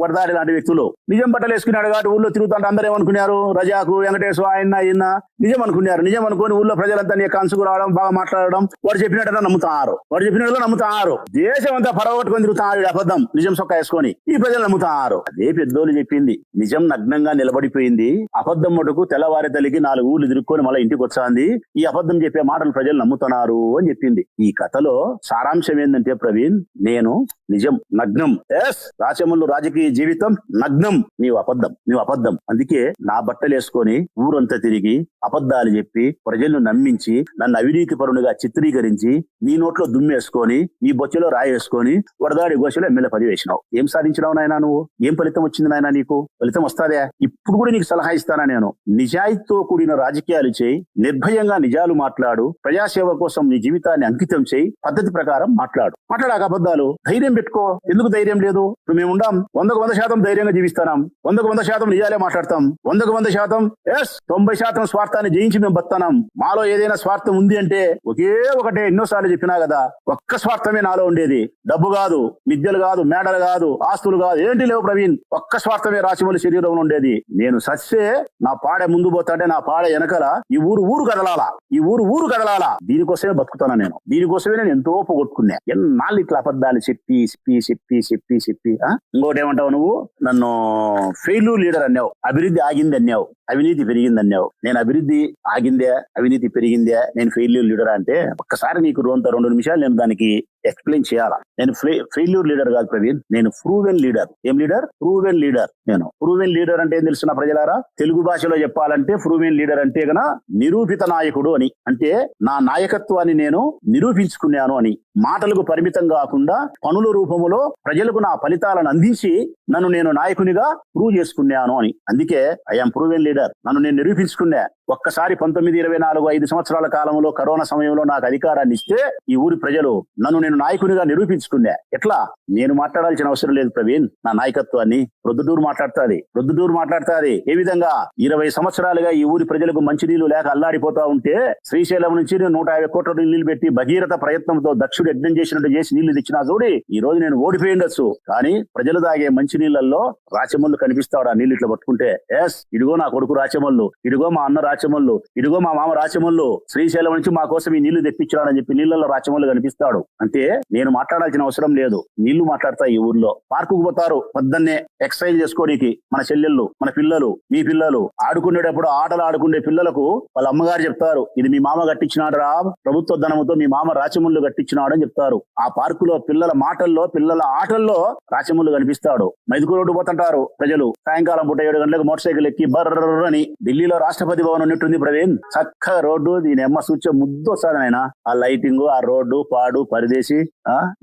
వరదాడి లాంటి వ్యక్తులు. నిజం బట్టలు వేసుకున్నాడు కాబట్టి ఊర్లో తిరుగుతుంటే అందరూ ఏమనుకున్నారు? రజాకు, వెంకటేశ్వర, ఆయన నిజం అనుకున్నారు. నిజం అనుకుని ఊర్లో ప్రజలంతా నీ కన్సుకు రావడం, బాగా మాట్లాడడం, వాడు చెప్పినట్టు నమ్ముతారు. దేశం అంతా పడగొట్టుకొని తిరుగుతాడు అబద్ధం నిజం సొక్క వేసుకొని. ఈ ప్రజలు నమ్ముతారు. అదే పెద్దోళ్ళు చెప్పింది. నిజం నగ్నంగా నిలబడిపోయింది. అబద్ధం మటుకు తెల్లవారి తల్లికి 4 ఊర్లు తిరుక్కొని మళ్ళీ ఇంటికి వచ్చాంది. ఈ అబద్ధం చెప్పే మాటలు ప్రజలు నమ్ముతున్నారు అని చెప్పింది. ఈ కథలో సారాంశం ఏంటంటే ప్రవీణ్, నేను నిజం నగ్నం. రాచమల్లు రాజకీయ జీవితం నగ్నం. నీవు అబద్ధం. అందుకే నా బట్టలు వేసుకొని ఊరంతా తిరిగి అబద్ధాలు చెప్పి ప్రజలను నమ్మించి నన్ను అవినీతి పరునిగా చిత్రీకరించి నీ నోట్లో దుమ్మేసుకొని ఈ బొచ్చెలో రాయేసుకొని వరదాడి గోషలో ఎమ్మెల్యే పదవి వేసినావు. ఏం సాధించినావు నాయనా నువ్వు? ఏం ఫలితం వచ్చింది నాయనా నీకు? ఫలితం వస్తాదే? ఇప్పుడు కూడా నీకు సలహా ఇస్తానా నేను. నిజాయితీతో కూడిన రాజకీయాలు చేయి, నిర్భయంగా నిజాలు మాట్లాడు, ప్రజాసేవ కోసం నీ జీవితాన్ని అంకితం చేయి, పద్ధతి ప్రకారం మాట్లాడాక అబద్ధాలు. ధైర్యం పెట్టుకో. ఎందుకు ధైర్యం లేదు? ఇప్పుడు మేము ఉండాం, 100% ధైర్యంగా జీవిస్తాం, 100% నిజాలే మాట్లాడతాం, 100% 90% స్వార్థాన్ని జయించి మేము బతున్నాం. మాలో ఏదైనా స్వార్థం ఉంది అంటే ఒకటే, ఎన్నోసార్లు చెప్పినా కదా, ఒక్క స్వార్థమే నాలో ఉండేది. డబ్బు కాదు, విద్యలు కాదు, మేడలు కాదు, ఆస్తులు కాదు, ఏంటి లేవు ప్రవీణ్. ఒక్క స్వార్థమే రాచమల్లి శరీరంలో ఉండేది. నేను సస్తే నా పాడే ముందు పోతాంటే నా పాడే వెనకల ఈ ఊరు కదలాలా. దీనికోసమే బతుకుతాను నేను. దీనికోసమే నేను ఎంతో పోగొట్టుకున్నా. ఎన్నాళ్ళు ఇట్లా అబద్ధాలు చెప్పి ఇంకోటి ఏమంటావు నువ్వు? నన్ను ఫెయిల్యూర్ లీడర్ అన్నావు, అభివృద్ధి ఆగింది అన్నావు, అవినీతి పెరిగింది అన్నావు. నేను అభివృద్ధి ఆగిందే, అవినీతి పెరిగిందే, నేను ఫెయిల్యూర్ లీడర్ అంటే ఒక్కసారి నీకు 2 నిమిషాలు నేను దానికి ఎక్స్ప్లెయిన్ చేయాలా. నేను ఫెయిల్యూర్ లీడర్ కాదు ప్రవీణ్, నేను ప్రూవెన్ లీడర్. ఏం లీడర్? Proven leader. నేను ప్రూవెన్ లీడర్ అంటే ఏం తెలుసు నా ప్రజలారా? తెలుగు భాషలో చెప్పాలంటే ప్రూవెన్ లీడర్ అంటే గన నిరూపిత నాయకుడు అని. అంటే నా నాయకత్వాన్ని నేను నిరూపించుకున్నాను అని. మాటలకు పరిమితం కాకుండా పనుల రూపములో ప్రజలకు నా ఫలితాలను అందించి నన్ను నేను నాయకునిగా ప్రూవ్ చేసుకున్నాను అని. అందుకే ఐఎమ్ ప్రూవెన్ లీడర్. నన్ను నేను నిరూపించుకున్నా. ఒక్కసారి 1924 5 సంవత్సరాల కాలంలో కరోనా సమయంలో నాకు అధికారాన్ని ఇస్తే ఈ ఊరి ప్రజలు నన్ను నేను నాయకునిగా నిరూపించుకున్నా. ఎట్లా? నేను మాట్లాడాల్సిన అవసరం లేదు ప్రవీణ్. నా నాయకత్వాన్ని ప్రొద్దుటూరు మాట్లాడుతాది. ఏ విధంగా 20 సంవత్సరాలుగా ఈ ఊరి ప్రజలకు మంచినీళ్లు లేక అల్లాడిపోతా ఉంటే శ్రీశైలం నుంచి 150 కోట్ల నీళ్లు పెట్టి భగీరథ ప్రయత్నంతో దక్షుడు యజ్ఞం చేసినట్టు చేసి నీళ్లు తెచ్చినా చూడి ఈ రోజు నేను ఓడిపోయి ఉండొచ్చు. కానీ ప్రజలు తాగే మంచి నీళ్లలో రాచమల్లు కనిపిస్తాడు. ఆ నీళ్లు ఇట్లా పట్టుకుంటే ఎస్, ఇదిగో నా కొడుకు రాచమల్లు, ఇదిగో మా అన్న రాచమల్లు, ఇదిగో మా మామ రాచమల్లు, శ్రీశైలం నుంచి మా కోసం ఈ నీళ్లు తెప్పించాడని చెప్పి నీళ్లలో రాచమల్లు కనిపిస్తాడు. అంటే నేను మాట్లాడాల్సిన అవసరం లేదు. నీళ్లు మాట్లాడతా. ఈ ఊర్లో పార్కుకు పోతారు పొద్దున్నే ఎక్సర్సైజ్ చేసుకోనికి మన చెల్లెళ్ళు, మన పిల్లలు, మీ పిల్లలు ఆడుకునేటప్పుడు ఆటలు ఆడుకునే పిల్లలకు వాళ్ళ అమ్మగారు చెప్తారు, ఇది మీ మామ కట్టించినాడు రా, ప్రభుత్వ ధనముతో మీ మామ రాచమల్లు కట్టించినాడు అని చెప్తారు. ఆ పార్కులో పిల్లల మాటల్లో, పిల్లల ఆటల్లో రాచమల్లు కనిపిస్తాడు. మైదుకు రోడ్డు పోతుంటారు ప్రజలు. సాయంకాలం పూట 7 గంటలకు మోటార్ సైకిల్ ఎక్కి బర్రని ఢిల్లీలో రాష్ట్రపతి భవన్ ఉన్నట్టుంది ప్రవీణ్. చక్కగా రోడ్డు, దీని అమ్మ సూచ ముద్దు వస్తాడు ఆయన. ఆ లైటింగ్, ఆ రోడ్డు పాడు పరిదేశి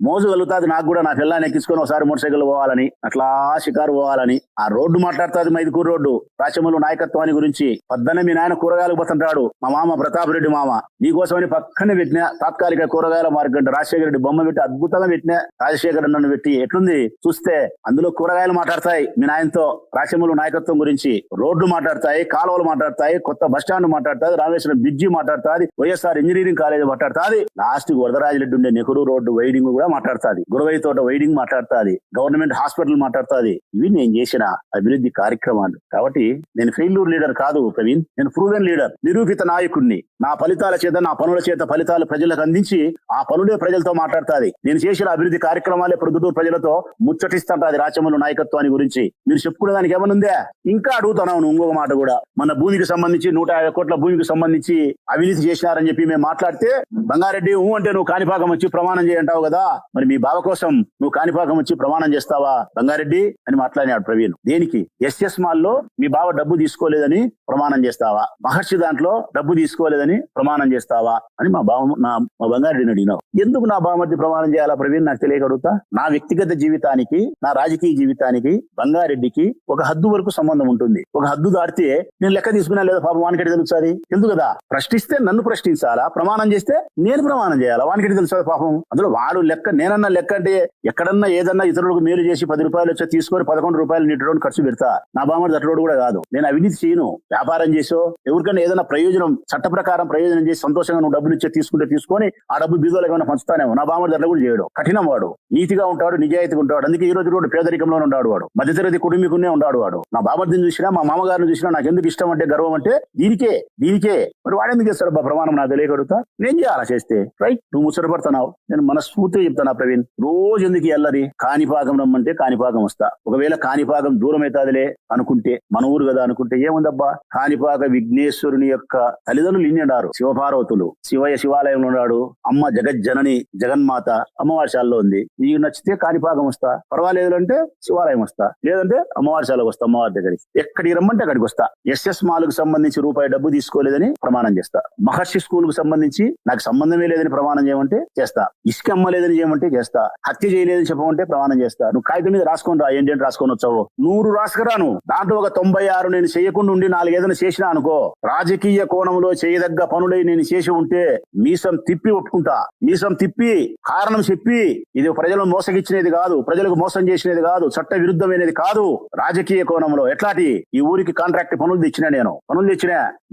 మోజు కలుగుతాది. నాకు కూడా నా పిల్లని ఎక్కించుకొని ఒకసారి మోటార్ సైకిల్ పోవాలని, అట్లా షికారు పోవాలని. ఆ రోడ్డు మాట్లాడుతుంది మైదుకూరు రోడ్డు. రాచమల్లు నాయకత్వాన్ని గురించి. పొద్దున్నే మీ నాయన కూరగాయలకు పోతుంటాడు. మా మామ ప్రతాప్ రెడ్డి మామ నీకోసమని పక్కనే పెట్టిన తాత్కాలిక కూరగాయల మార్కెట్ రాజశేఖర రెడ్డి బొమ్మ పెట్టి అద్భుతంగా పెట్టిన. రాజశేఖర నన్ను పెట్టి ఎట్లుంది చూస్తే అందులో కూరగాయలు మాట్లాడతాయి మీ నాయనతో. రాచమల్లు నాయకత్వం గురించి రోడ్డు మాట్లాడతాయి, కాలువలు మాట్లాడతాయి, కొత్త బస్టాండ్ మాట్లాడుతుంది, రామేశ్వరం బ్రిడ్జి మాట్లాడుతుంది, వైఎస్ఆర్ ఇంజనీరింగ్ కాలేజ్ మాట్లాడుతుంది, లాస్ట్ వరదరాజరెడ్డి ఉండే నెహ్రూ రోడ్డు వైడింగ్ కూడా మాట్లాడుతుంది, గురవై తోట వైడింగ్ మాట్లాడుతుంది, గవర్నమెంట్ హాస్పిటల్ మాట్లాడుతుంది. ఇవి నేను చేసిన అభివృద్ధి కార్యక్రమాలు. కాబట్టి నేను ఫెయిల్యూర్ లీడర్ కాదు ప్రవీణ్, నేను ప్రూవెన్ లీడర్, నిరూపిత నాయకుడిని. నా ఫలితాల చేత, నా పనుల చేత ఫలితాలు ప్రజలకు అందించి ఆ పనులే ప్రజలతో మాట్లాడుతుంది. నేను చేసిన అభివృద్ధి కార్యక్రమాలే ప్రొద్దుటూరు ప్రజలతో ముచ్చటిస్తుంటది. రాచమల్లు నాయకత్వాన్ని గురించి మీరు చెప్పుకునే దానికి ఏమనుందే? ఇంకా అడుగుతున్నావు ఇంకొక మాట కూడా. మన భూమికి సంబంధించి 150 కోట్ల భూమికి సంబంధించి అవినీతి చేసినారని చెప్పి మేము మాట్లాడితే, బంగారెడ్డి అంటే నువ్వు కాణిపాకం వచ్చి ప్రమాణం చేయంటావు కదా, మరి మీ బావ కోసం నువ్వు కాణిపాకం వచ్చి ప్రమాణం చేస్తావా బంగారెడ్డి అని మాట్లాడినాడు ప్రవీణ్. దేనికి? ఎస్ఎస్ మాల్లో మీ బావ డబ్బు తీసుకోలేదని ప్రమాణం చేస్తావా? మహర్షి దాంట్లో డబ్బు తీసుకోలేదని ప్రమాణం చేస్తావా అని మా బంగారెడ్డిని అడిగినావు. ఎందుకు నా బావమర్ది ప్రమాణం చేయాలా ప్రవీణ్? నాకు తెలియకడుగుతా. నా వ్యక్తిగత జీవితానికి, నా రాజకీయ జీవితానికి బంగారెడ్డికి ఒక హద్దు వరకు సంబంధం ఉంటుంది. ఒక హద్దు దాటితే నేను లెక్క తీసుకున్నా లేదా పాపం వానికటి తెలుస్తుంది. ఎందుకు కదా? ప్రశ్నిస్తే నన్ను ప్రశ్నించాలా, ప్రమాణం చేస్తే నేను ప్రమాణం చేయాలా? వానికటి తెలుస్తుంది పాపం. అందులో వాడు లెక్క, నేనన్నా లెక్క అంటే ఎక్కడన్నా ఏదన్నా ఇతరులకు మేలు చేసి 10 రూపాయలు వచ్చి తీసుకొని 11 రూపాయలు నీటి ఖర్చు పెడతా. నా బామర్ది అట్రోడు కూడా కాదు. నేను అవినీతి చేయను. వ్యాపారం చేసో ఎవరికైనా ఏదైనా ప్రయోజనం, చట్ట ప్రకారం ప్రయోజనం చేసి సంతోషంగా నువ్వు డబ్బులు ఇచ్చే తీసుకొని ఆ డబ్బు బీదోలకు ఏమైనా పంచుతానేమో. నా బామర్ది అట్లా కూడా చేయడు. కఠినం వాడు, నీతిగా ఉంటాడు, నిజాయితీగా ఉంటాడు. అందుకే ఈ రోజు కూడా పేదరికంలోనే ఉన్నాడు వాడు, మధ్యతరగతి కుటుంబీకునే ఉన్నాడు వాడు. నా బామర్దిని చూసినా, మా మామగారిని చూసినా నాకు ఎందుకు ఇష్టం అంటే, గర్వం అంటే దీనికే. మరి వాడెందుకు చేస్తాడు ప్రమాణం? నాకు తెలియకడుగుతా. నేను చేయాలా? చేస్తే రైట్. నువ్వు ముచ్చటపడుతున్నావు, నేను మనస్ఫూర్తిగా చెప్తాను ప్రవీణ్. రోజు ఎందుకు వెళ్ళది? కాణిపాకం రమ్మంటే కాణిపాకం వస్తా. ఒకవేళ కాణిపాకం దూరం అవుతాదిలే అనుకుంటే, మన ఊరు కదా అనుకుంటే, ఏముందబ్బా, కాణిపాక విఘ్నేశ్వరుని యొక్క తల్లిదండ్రులు ఇన్ని ఉన్నారు. శివపార్వతులు. శివయ్య శివాలయంలో ఉన్నాడు. అమ్మ జగజ్జనని జగన్మాత అమ్మవారిశాలలో ఉంది. నీకు నచ్చితే కాణిపాకం వస్తా, పర్వాలేదు అంటే శివాలయం వస్తా, లేదంటే అమ్మవారిశాలకు వస్తా. అమ్మవారి దగ్గరికి ఎక్కడికి రమ్మంటే అక్కడికి వస్తా. ఎస్ఎస్ మాల్కు సంబంధించి రూపాయి డబ్బు తీసుకోలేదని ప్రమాణం చేస్తా. మహర్షి స్కూల్ కు సంబంధించి నాకు సంబంధమే లేదని ప్రమాణం చేయమంటే చేస్తా. ఇసుక అమ్మలేదని చేయమంటే చేస్తా. హత్య చేయలేదని చెప్పమంటే ప్రమాణం చేస్తా. నువ్వు కాగితం మీద రాసుకొని రా, ఏంటంటే రాసుకొని వచ్చావు. 100 రాసుకురాను. దాంట్లో ఒక 96 నేను చేయకుండా ఉండి 4 ఏదైనా చేసినా అనుకో, రాజకీయ కోణంలో చేయదగ్గ పనులై నేను చేసి ఉంటే మీసం తిప్పి ఒప్పుకుంటా. మీసం తిప్పి కారణం చెప్పి, ఇది ప్రజలను మోసగిచ్చినది కాదు, ప్రజలకు మోసం చేసినది కాదు, చట్ట విరుద్ధమైనది కాదు. రాజకీయ కోణంలో ఎట్లాంటి ఈ ఊరికి కాంట్రాక్ట్ పనులు తెచ్చినా,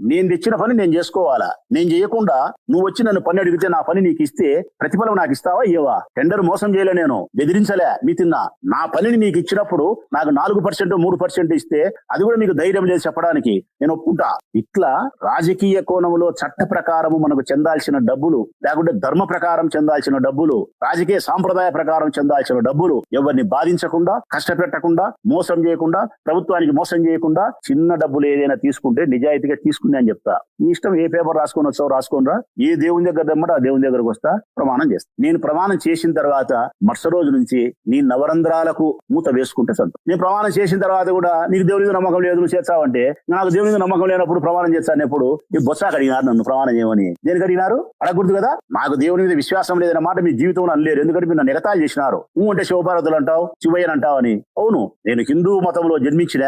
నేను తెచ్చిన పని నేను చేసుకోవాలా. నేను చేయకుండా నువ్వు వచ్చి నన్ను పని అడిగితే నా పని నీకు ఇస్తే ప్రతిఫలం నాకు ఇస్తావా? ఇవ్వవా? టెండర్ మోసం చేయలే, నేను బెదిరించలే, మీ తిన్నా. నా పనిని నీకు ఇచ్చినప్పుడు నాకు 4% 3% ఇస్తే అది కూడా మీకు ధైర్యం లేదు చెప్పడానికి, నేను ఒప్పుకుంటా. ఇట్లా రాజకీయ కోణంలో చట్ట ప్రకారం మనకు చెందాల్సిన డబ్బులు, లేకుంటే ధర్మ ప్రకారం చెందాల్సిన డబ్బులు, రాజకీయ సాంప్రదాయ ప్రకారం చెందాల్సిన డబ్బులు ఎవరిని బాధించకుండా, కష్టపెట్టకుండా, మోసం చేయకుండా, ప్రభుత్వానికి మోసం చేయకుండా చిన్న డబ్బులు ఏదైనా తీసుకుంటే నిజాయితీగా సర్టిఫికేట్ తీసుకుని అని చెప్తా. నీ ఇష్టం, ఏ పేపర్ రాసుకొని వచ్చావు రాసుకోనరా, ఏ దేవుని దగ్గర దమ్మట ఆ దేవుని దగ్గరకు వస్తా, ప్రమాణం చేస్తా. నేను ప్రమాణం చేసిన తర్వాత మరుసటి రోజు నుంచి నీ నవరంధ్రాలకు మూత వేసుకుంటే సంతోషం. నేను ప్రమాణం చేసిన తర్వాత కూడా నీకు దేవుని మీద నమ్మకం లేదు, నువ్వు చేస్తావంటే, నాకు దేవుని మీద నమ్మకం లేనప్పుడు ప్రమాణం చేస్తాను ఎప్పుడు? ఈ బొత్సాకు అడిగినారు నన్ను ప్రమాణం చేయమని. దేనికి అడిగినారు అడగకూడదు కదా. నాకు దేవుని మీద విశ్వాసం లేదన్న మాట మీ జీవితంలో అనలేరు, ఎందుకంటే మీరు నన్ను ఎగతాళి చేసినారు. నువ్వు అంటే శివపార్వతులు అంటావు, శివయ్యని అంటావు అని. అవును, నేను హిందూ మతంలో జన్మించిన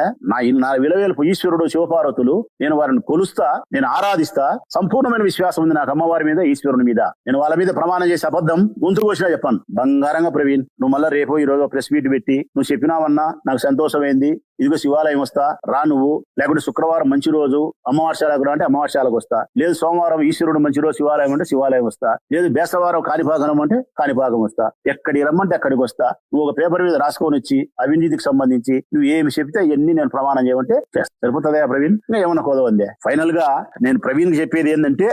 నా విలవేల్పు ఈశ్వరుడు శివపార్వతులు, నేను వారిని కొలుస్తా, నేను ఆరాధిస్తా, సంపూర్ణమైన విశ్వాసం ఉంది నాకు అమ్మవారి మీద, ఈశ్వరుని మీద. నేను వాళ్ళ మీద ప్రమాణం చేసి అబద్ధం గొంతుకు వచ్చినా చెప్పాను బంగారంగా. ప్రవీణ్, నువ్వు మళ్ళీ రేపు ఈ రోజు ప్రెస్ మీట్ పెట్టి నువ్వు చెప్పినావన్నా నాకు సంతోషమైంది, ఇదిగో శివాలయం వస్తా రా నువ్వు, లేకుంటే శుక్రవారం మంచి రోజు అమావాస్యాలకు రా అంటే అమావాస్యాలకు వస్తా, లేదు సోమవారం ఈశ్వరుడు మంచి రోజు శివాలయం అంటే శివాలయం వస్తా, లేదు బేస్తవారం కాణిపాకం అంటే కాణిపాకం వస్తా, ఎక్కడికి రమ్మంటే అక్కడికి వస్తా. నువ్వు ఒక పేపర్ మీద రాసుకొని వచ్చి అవినీతికి సంబంధించి నువ్వు ఏమి చెప్తే అవన్నీ నేను ప్రమాణం చేయమంటే చేస్తా. సరిపోతుందా ప్రవీణ్? ఇంకా ఏమన్నా కోదవందే? ఫైనల్ గా నేను ప్రవీణ్ చెప్పేది ఏంటంటే,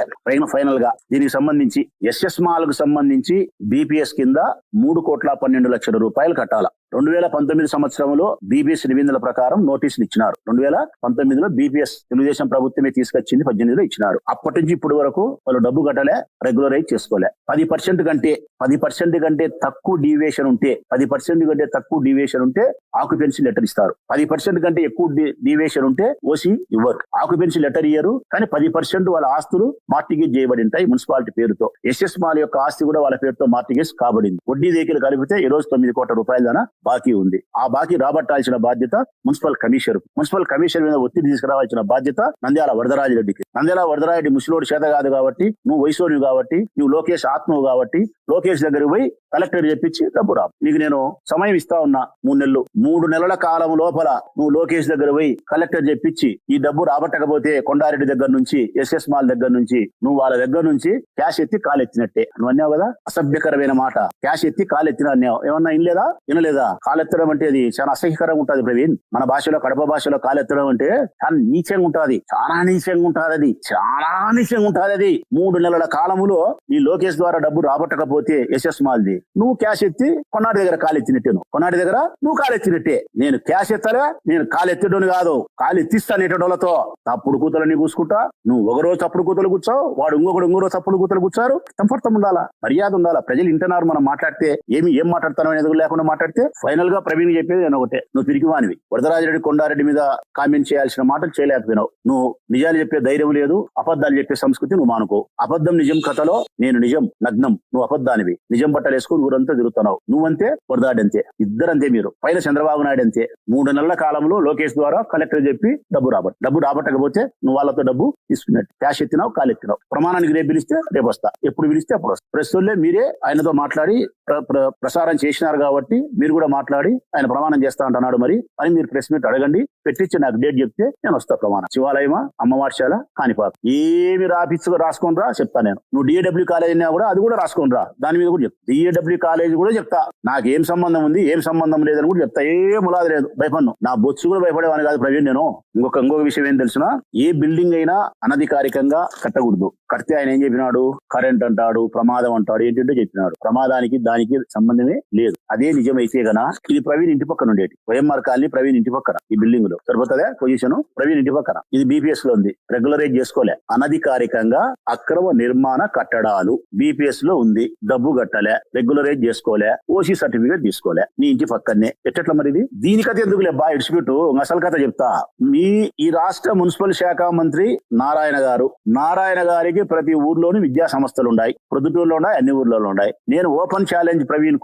ఫైనల్ గా దీనికి సంబంధించి ఎస్ఎస్ మాల్ కు సంబంధించి బీపీఎస్ కింద 3,12,00,000 రూపాయలు కట్టాలా. 2019 సంవత్సరంలో బీపీఎస్ నిబంధనల ప్రకారం నోటీసులు ఇచ్చినారు. 2019లో బీపీఎస్ తెలుగుదేశం ప్రభుత్వమే తీసుకొచ్చింది, 18లో ఇచ్చినారు. అప్పటి నుంచి ఇప్పటి వరకు వాళ్ళు డబ్బు కట్టలే, రెగ్యులరైజ్ చేసుకోలే. 10% కంటే తక్కువ డీవియేషన్ ఉంటే 10% కంటే తక్కువ డీవియేషన్ ఉంటే ఆక్యుపెన్సీ లెటర్ ఇస్తారు. 10% కంటే ఎక్కువ డీవియేషన్ ఉంటే ఓసీ ఇవ్వరు, ఆక్యుపెన్సీ లెటర్ ఇయ్యరు. కానీ 10% వాళ్ళ ఆస్తులు మార్టిగేజ్ చేయబడి ఉంటాయి మున్సిపాలిటీ పేరుతో. ఎస్ఎస్ మాల్ యొక్క ఆస్తి కూడా వాళ్ళ పేరుతో మార్టిగేజ్ కాబడింది. వడ్డీ దేకీలు కలిపితే ఈ రోజు 9 కోట్ల రూపాయల దాకా బాకీ ఉంది. ఆ బాకీ రాబట్టాల్సిన బాధ్యత మున్సిపల్ కమిషనర్ మీద ఒత్తిడి తీసుకురావాల్సిన బాధ్యత నంద్యాల వరదరాజిరెడ్డికి. నంద్యాల వరదరాజిరెడ్డి ముసలోడు చేత కాదు కాబట్టి, నువ్వు వయసోని కాబట్టి, నువ్వు లోకేష్ ఆత్మవు కాబట్టి లోకేష్ దగ్గరికి పోయి కలెక్టర్ చెప్పించి డబ్బు రా. నీకు నేను సమయం ఇస్తా ఉన్నా 3 నెలలు. 3 నెలల కాలం లోపల నువ్వు లోకేష్ దగ్గర పోయి కలెక్టర్ చెప్పించి ఈ డబ్బు రాబట్టకపోతే కొండారెడ్డి దగ్గర నుంచి, ఎస్ఎస్ మాల్ దగ్గర నుంచి, నువ్వు వాళ్ళ దగ్గర నుంచి క్యాష్ ఎత్తి కాలెత్తినట్టే. నువ్వు అన్నావు కదా అసభ్యకరమైన మాట, క్యాష్ ఎత్తి కాలెత్తిన అన్నావు. ఏమన్నా వినలేదా? కాలెత్తడం అంటే అది చాలా అసహ్యకరంగా ఉంటుంది ప్రవీణ్. మన భాషలో, కడప భాషలో కాలెత్తడం అంటే చాలా నీచంగా ఉంటుంది, చాలా నీచంగా ఉంటుంది అది. 3 నెలల కాలములో ఈ లోకేష్ ద్వారా డబ్బు రాబట్టకపోతే ఎస్ఎస్ మాల్ది, నువ్వు క్యాష్ ఎత్తి కొన్నాటి దగ్గర కాలెత్తినట్టే. నువ్వు కాలెత్తినట్టే. నేను క్యాష్ ఎత్తలే, నేను కాలెత్తడని కాదు, కాలెత్తిస్తానేటోళ్ళతో తప్పుడు కూతలని కూసుకుంటా. నువ్వు ఒక రోజు తప్పుడు కూతలు కూర్చావు, వాడు ఇంకో రోజు తప్పుడు కూతలు కూర్చారు. సంపర్తం ఉండాలా, మర్యాద ఉండాలా. ప్రజలు ఇంటన్నారు, మనం మాట్లాడితే ఏం మాట్లాడతాను అనేది లేకుండా మాట్లాడితే. ఫైనల్ గా ప్రవీణ్ చెప్పేది నేను ఒకటే, నువ్వు తిరిగివానివి. వరదరాజిరెడ్డి కొండారెడ్డి మీద కామెంట్ చేయాల్సిన మాటలు చేయలేకపోయినావు. నువ్వు నిజాలు చెప్పే ధైర్యం లేదు, అబద్ధాలు చెప్పే సంస్కృతి నువ్వు మానుకో. అబద్ధం నిజం కథలో నేను నిజం నగ్నం, నువ్వు అబద్ధానివి. నిజం బట్టలు వేసుకుని ఊరంతా తిరుగుతున్నావు. నువ్వంతే, వరదాడి అంతే, ఇద్దరంతే. మీరు పైన చంద్రబాబు నాయుడు అంతే. 3 నెలల కాలంలో లోకేష్ ద్వారా కలెక్టర్ చెప్పి డబ్బు రాబట్టకపోతే నువ్వు వాళ్ళతో డబ్బు తీసుకున్నట్టు. క్యాష్ ఎత్తినావు, కాలెత్తినావు. ప్రమాణానికి రేపు పిలిస్తే రేపు వస్తా, ఎప్పుడు పిలిస్తే అప్పుడు వస్తా. ప్రస్తుతంలో మీరే ఆయనతో మాట్లాడి ప్రసారం చేసినారు కాబట్టి మీరు కూడా మాట్లాడి ఆయన ప్రమాణం చేస్తా అంటున్నాడు మరి అని మీరు ప్రెస్ మీట్ అడగండి, పెట్టించి నాకు డేట్ చెప్తే నేను వస్తా. ప్రమాణం శివాలయమా, అమ్మవార్శాల, కాణిపాక, ఏమి రాసుకొని రా చెప్తా నేను. నువ్వు డిఏడబ్ల్యూ కాలేజ్ అయినా కూడా అది కూడా రాసుకొని రా, దాని మీద కూడా చెప్తా. డిఏడబ్ల్యూ కాలేజ్ కూడా చెప్తా, నాకేం సంబంధం ఉంది ఏం సంబంధం లేదని కూడా చెప్తా. ఏం ములాది లేదు, భయపడ్ను. నా బొచ్చు కూడా భయపడేవాని కాదు ప్రవీణ్ నేను. ఇంకొక విషయం ఏం తెలుసునా, ఏ బిల్డింగ్ అయినా అనధికారికంగా కట్టకూడదు. కడితే ఆయన ఏం చెప్పినాడు, కరెంట్ అంటాడు, ప్రమాదం అంటాడు, ఏంటంటే చెప్పినాడు. ప్రమాదానికి దానికి సంబంధమే లేదు. అదే నిజమైతే గన ఇది ప్రవీణ్ ఇంటి పక్కన ఉండేది, వైఎంఆర్ కాలనీ ప్రవీణ్ ఇంటి పక్కన ఈ బిల్డింగ్ లో సరిపోతుందా పొజిషన్? ప్రవీణ్ ఇంటి పక్కన ఇది బీపీఎస్ లో ఉంది, రెగ్యులరైజ్ చేసుకోలే. అనధికారికంగా అక్రమ నిర్మాణ కట్టడాలు బీపీఎస్ లో ఉంది, డబ్బు కట్టలే, రెగ్యులరైజ్ చేసుకోలే, ఓసీ సర్టిఫికేట్ తీసుకోలే, నీ ఇంటి పక్కనే. ఎట్లా మరి ఇది? దీనికైతే ఎందుకు లేబ్బా, ఇడిచిపెట్టు, అసలు కథ చెప్తా. ఈ రాష్ట్ర మున్సిపల్ శాఖ మంత్రి నారాయణ గారికి ప్రతి ఊర్లోని విద్యా సంస్థలు ఉన్నాయి, ప్రొద్దుటూరులో ఉన్నాయి, అన్ని ఊర్లలో ఉన్నాయి. నేను ఓపెన్ ఛాలెంజ్ ప్రవీణ్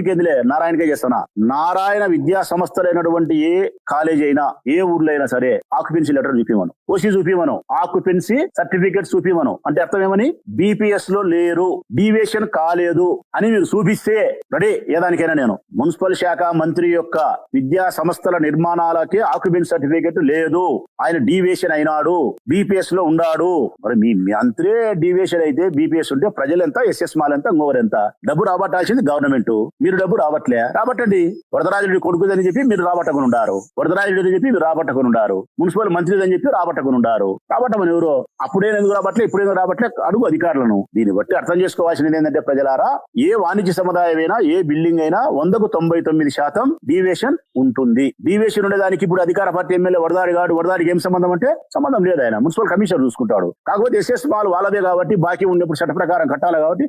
కి ఎందులే నారాయణకే చేస్తున్నా. నారాయణ విద్యా సంస్థలైనటువంటి ఏ కాలేజ్ అయినా, ఏ ఊర్లో అయినా సరే ఆక్యుపెన్సీ లెటర్ చూపిమను, ఓసీ చూపిమను, ఆక్యుపెన్సీ సర్టిఫికేట్ చూపిమను. అంటే అర్థం ఏమని, బీపీఎస్ లో లేరు, డీవియేషన్ కాలేదు అని మీరు చూపిస్తే రెడీ ఏదానికైనా. నేను మున్సిపల్ శాఖ మంత్రి యొక్క విద్యా సంస్థల నిర్మాణాలకి ఆక్యుపెన్సీ సర్టిఫికేట్ లేదు, ఆయన డీవియేషన్ అయినాడు, బీపీఎస్ లో ఉన్నాడు. మరి మీ మంత్రి డీవియేషన్ అయితే బీపీఎస్ ఉంటే ప్రజలు ఎంత, ఎస్ఎస్ మాల్ ఎంత, ఇంకోరు ఎంత? డబ్బు రాబట్టాల్సింది గవర్నమెంట్, మీరు డబ్బు రాబట్టండి. వరదరాజిరెడ్డి కొడుకుదని చెప్పి మీరు రాబట్టకుని ఉండారు, వరదరాజిరెడ్డి చెప్పి మీరు రాబట్టకుని ఉండారు, మున్సిపల్ మంత్రి అని చెప్పి రాబట్టకుని ఉండారు. రాబట్టమని ఎవరు? అప్పుడేం ఎందుకు రాబట్టలే, ఇప్పుడేందుకు రాబట్టలే అడుగు అధికారులను. దీన్ని బట్టి అర్థం చేసుకోవాల్సింది ఏంటంటే ప్రజలారా, ఏ వాణిజ్య సముదాయమైనా, ఏ బిల్డింగ్ అయినా 100కు 99% డీవియేషన్ ఉంటుంది. డీవియేషన్ ఉండేదానికి ఇప్పుడు అధికార పార్టీ ఎమ్మెల్యే వరద వరదాడికి ఏం సంబంధం అంటే సంబంధం లేదు. ఆయన మున్సిపల్ కమిషనర్ చూసుకుంటాడు. కాకపోతే ఎస్ఎస్ మాల్ వాళ్ళదే కాబట్టి బాకీ ఉన్నప్పుడు చట్ట ప్రకారం కట్టాలి కాబట్టి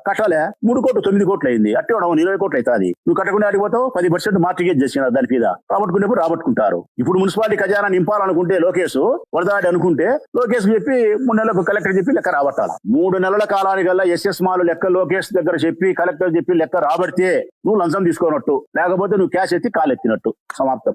కట్టాలే 3 కోట్లు 9 కోట్లు అయింది. అట్టే 20 కోట్లు అవుతుంది. నువ్వు కట్టకుండా అడిగిపోతావు 10% మార్టిగేజ్ చేసిన దాని మీద రాబట్టుకునేప్పుడు రాబట్టుకుంటారు. ఇప్పుడు మున్సిపాలిటీ ఖజానా నింపాలనుకుంటే లోకేష్ వరదాడి అనుకుంటే లోకేష్ చెప్పి 3 నెలలకు కలెక్టర్ చెప్పి లెక్క రాబట్టాలి. 3 నెలల కాలానికల్లా ఎస్ఎస్ మాల్ లెక్క లోకేష్ దగ్గర చెప్పి కలెక్టర్ చెప్పి లెక్క రాబడితే నువ్వు లంచం తీసుకోనట్టు, లేకపోతే నువ్వు క్యాష్ ఎత్తి కాలెత్తినట్టు. సమాప్తం.